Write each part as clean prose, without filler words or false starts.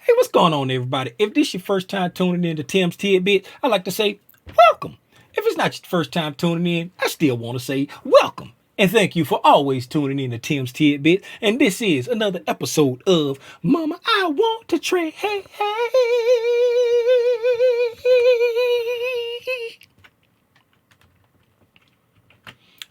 Hey, what's going on, everybody? If this is your first time tuning in to Tim's Tidbits, I'd like to say welcome. If it's not your first time tuning in, I still want to say welcome. And thank you for always tuning in to Tim's Tidbits. And this is another episode of Mama, I Want to Trade. Hey, hey.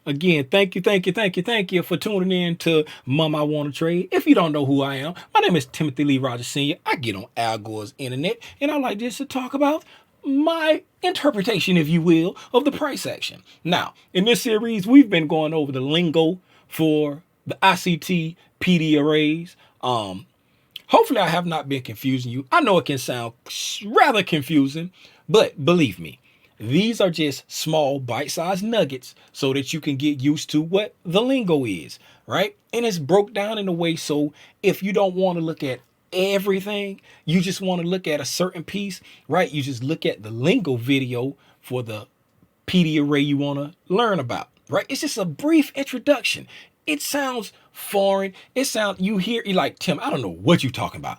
Again, thank you for tuning in to Mom I Want to Trade. If you don't know who I am, my name is Timothy Lee Rogers Sr. I get on Al Gore's internet, and I like just to talk about my interpretation, if you will, of the price action. Now, in this series, we've been going over the lingo for the ICT PD arrays. Hopefully, I have not been confusing you. I know it can sound rather confusing, but believe me, these are just small bite-sized nuggets so that you can get used to what the lingo is, right? And it's broke down in a way so if you don't want to look at everything, you just want to look at a certain piece, right? You just look at the lingo video for the PD array you want to learn about, right? It's just a brief introduction. It sounds foreign. You hear, you're like, Tim, I don't know what you're talking about.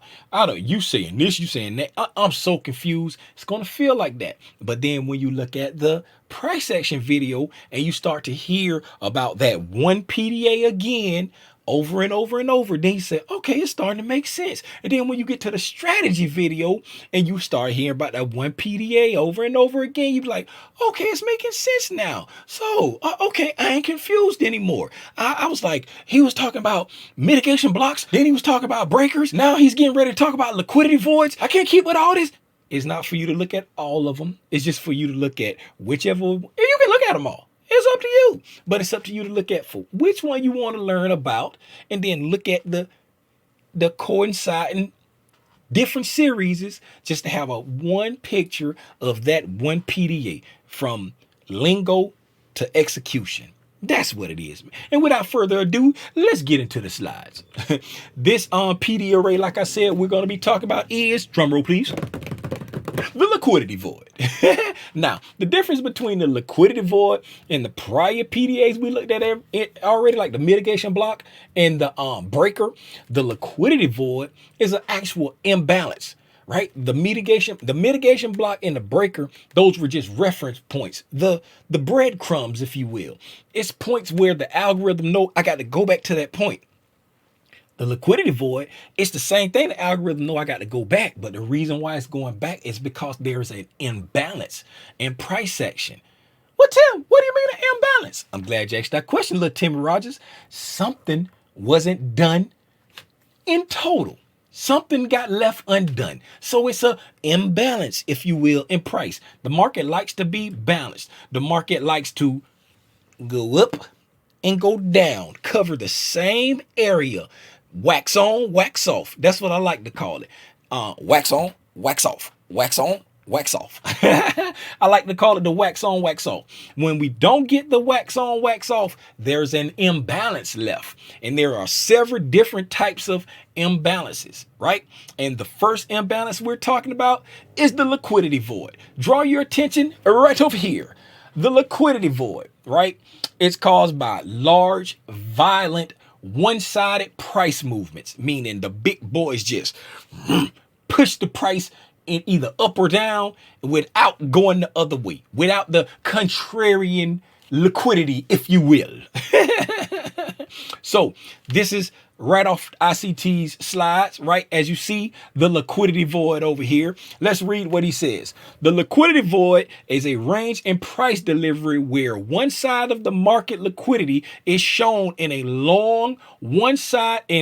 You saying this, you saying that. I'm so confused. It's going to feel like that. But then when you look at the price action video and you start to hear about that one PDA again, over and over and over, then you say, okay, it's starting to make sense. And then when you get to the strategy video and you start hearing about that one PDA over and over again, you be like, okay, it's making sense now. So, okay, I ain't confused anymore. I was like, he was talking about mitigation blocks, then he was talking about breakers. Now he's getting ready to talk about liquidity voids. I can't keep with all this. It's not for you to look at all of them. It's just for you to look at whichever, and you can look at them all. It's up to you, but it's up to you to look at for which one you want to learn about, and then look at the coinciding different series just to have a one picture of that one PDA from lingo to execution. That's what it is. And without further ado, let's get into the slides. This PD array, like I said, we're going to be talking about is, drumroll please, the liquidity void. Now, the difference between the liquidity void and the prior PDAs we looked at already, like the mitigation block and the breaker, the liquidity void is an actual imbalance, right? The mitigation block and the breaker, those were just reference points. The breadcrumbs, if you will. It's points where the algorithm know I got to go back to that point. The liquidity void, it's the same thing. The algorithm know I got to go back, but the reason why it's going back is because there's an imbalance in price action. Well, Tim, what do you mean an imbalance? I'm glad you asked that question, little Timmy Rogers. Something wasn't done in total. Something got left undone. So it's a imbalance, if you will, in price. The market likes to be balanced. The market likes to go up and go down, cover the same area. Wax on, wax off. That's what I like to call it. Wax on, wax off. Wax on, wax off. I like to call it the wax on, wax off. When we don't get the wax on, wax off, there's an imbalance left. And there are several different types of imbalances, right? And the first imbalance we're talking about is the liquidity void. Draw your attention right over here. The liquidity void, right? It's caused by large, violent, one-sided price movements, meaning the big boys just push the price in either up or down without going the other way, without the contrarian liquidity, if you will. So this is right off ICT's slides, right? As you see, the liquidity void over here. Let's read what he says. The liquidity void is a range in price delivery where one side of the market liquidity is shown in a long one-sided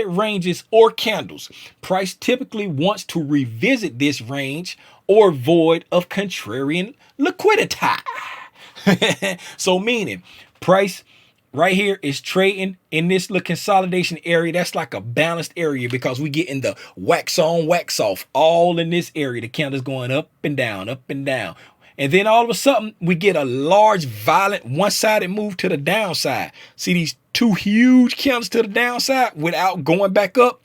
ranges or candles. Price typically wants to revisit this range or void of contrarian liquidity. So meaning price right here is trading in this little consolidation area. That's like a balanced area because we get in the wax on, wax off, all in this area. The candle's going up and down, up and down. And then all of a sudden we get a large, violent, one-sided move to the downside. See these two huge candles to the downside without going back up?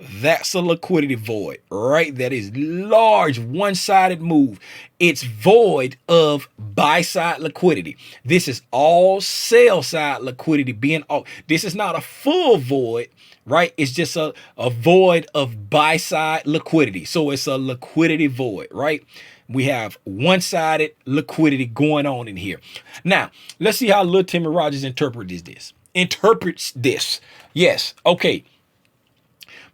That's a liquidity void, right? That is large one-sided move. It's void of buy-side liquidity. This is all sell-side liquidity being off. This is not a full void, right? It's just a void of buy side liquidity. So it's a liquidity void, right? We have one-sided liquidity going on in here. Now, let's see how Lil Timmy Rogers interprets this. Yes, okay.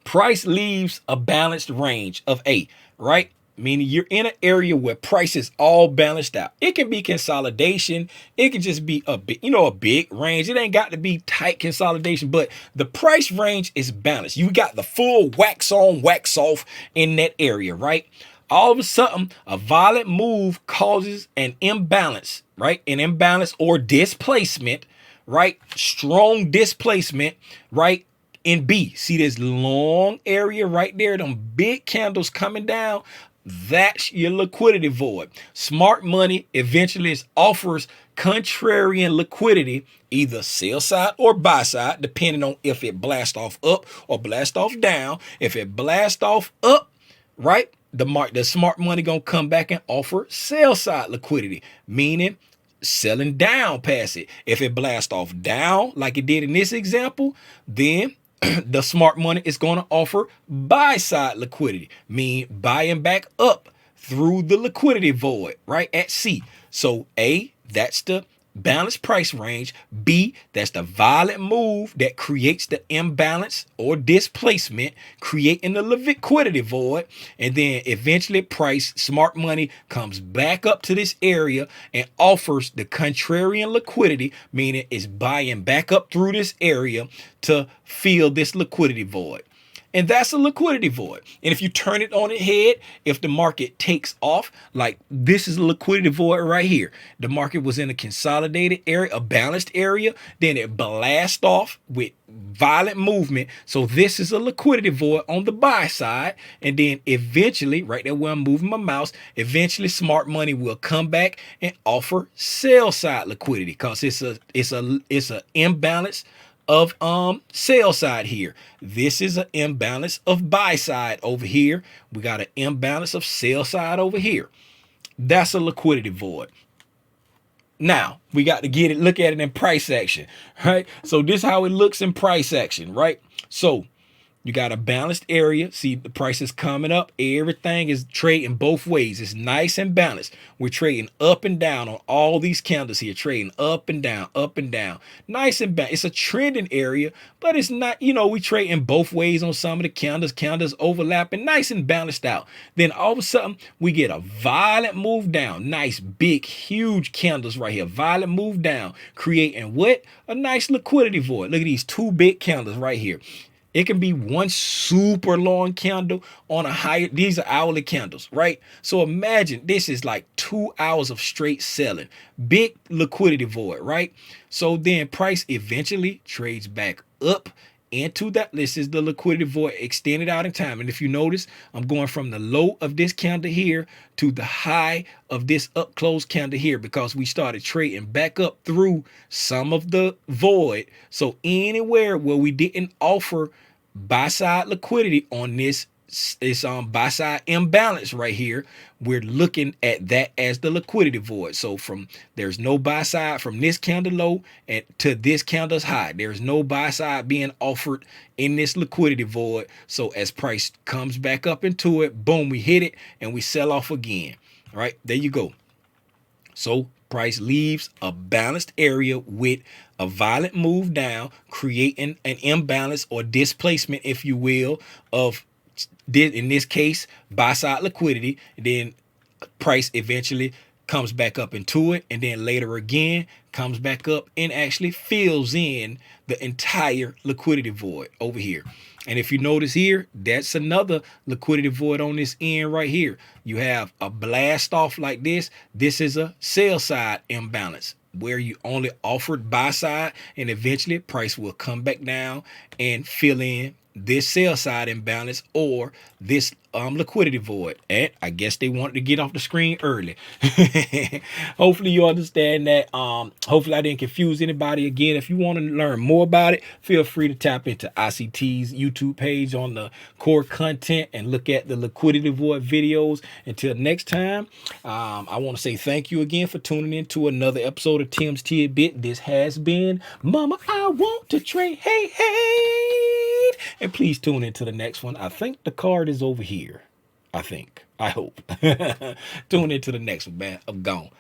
Price leaves a balanced range of A, right? Meaning you're in an area where price is all balanced out. It can be consolidation. It can just be a big, a big range. It ain't got to be tight consolidation, but the price range is balanced. You got the full wax on, wax off in that area, right? All of a sudden, a violent move causes an imbalance, right? An imbalance or displacement, right? Strong displacement, right? In B, see this long area right there, them big candles coming down. That's your liquidity void. Smart money eventually offers contrarian liquidity, either sell side or buy side, depending on if it blast off up or blast off down. If it blast off up, right, the smart money gonna come back and offer sell side liquidity, meaning selling down past it. If it blast off down like it did in this example, then the smart money is going to offer buy side liquidity, mean buying back up through the liquidity void, right, at C. So A, that's the balanced price range. B, that's the violent move that creates the imbalance or displacement, creating the liquidity void. And then eventually price, smart money comes back up to this area and offers the contrarian liquidity, meaning it's buying back up through this area to fill this liquidity void. And that's a liquidity void. And if you turn it on its head, if the market takes off, like this is a liquidity void right here. The market was in a consolidated area, a balanced area, then it blasts off with violent movement. So this is a liquidity void on the buy side. And then eventually, right there where I'm moving my mouse, eventually smart money will come back and offer sell side liquidity because it's a imbalance of sell side here. This is an imbalance of buy side over here. We got an imbalance of sell side over here. That's a liquidity void. Now we got to look at it in price action, right? So this is how it looks in price action, right? So you got a balanced area. See, the price is coming up. Everything is trading both ways. It's nice and balanced. We're trading up and down on all these candles here, trading up and down, up and down. Nice and balanced. It's a trending area, but it's not, we trading both ways on some of the candles. Candles overlapping, nice and balanced out. Then all of a sudden, we get a violent move down. Nice, big, huge candles right here. Violent move down, creating what? A nice liquidity void. Look at these two big candles right here. It can be one super long candle on a higher, these are hourly candles, right? So imagine this is like 2 hours of straight selling, big liquidity void, right? So then price eventually trades back up into that. This is the liquidity void extended out in time. And if you notice, I'm going from the low of this candle here to the high of this up close candle here because we started trading back up through some of the void. So anywhere where we didn't offer buy side liquidity on this buy side imbalance right here, we're looking at that as the liquidity void. So there's no buy side from this candle low and to this candle's high. There's no buy side being offered in this liquidity void. So as price comes back up into it, boom, we hit it and we sell off again. All right, there you go. So price leaves a balanced area with a violent move down, creating an imbalance or displacement, if you will, of in this case, buy side liquidity. Then price eventually comes back up into it, and then later again comes back up and actually fills in the entire liquidity void over here. And if you notice here, that's another liquidity void on this end right here. You have a blast off like this. This is a sell side imbalance where you only offered buy side, and eventually price will come back down and fill in this sell side imbalance or this liquidity void. And I guess they wanted to get off the screen early. Hopefully you understand that. Hopefully I didn't confuse anybody. Again, if you want to learn more about it, feel free to tap into ICT's YouTube page on the core content and look at the liquidity void videos. Until next time, I want to say thank you again for tuning in to another episode of Tim's Tidbit. This has been Mama I Want to Trade. Hey. And please tune into the next one. I think the card is over here. I hope. Tune into the next one, man. I'm gone.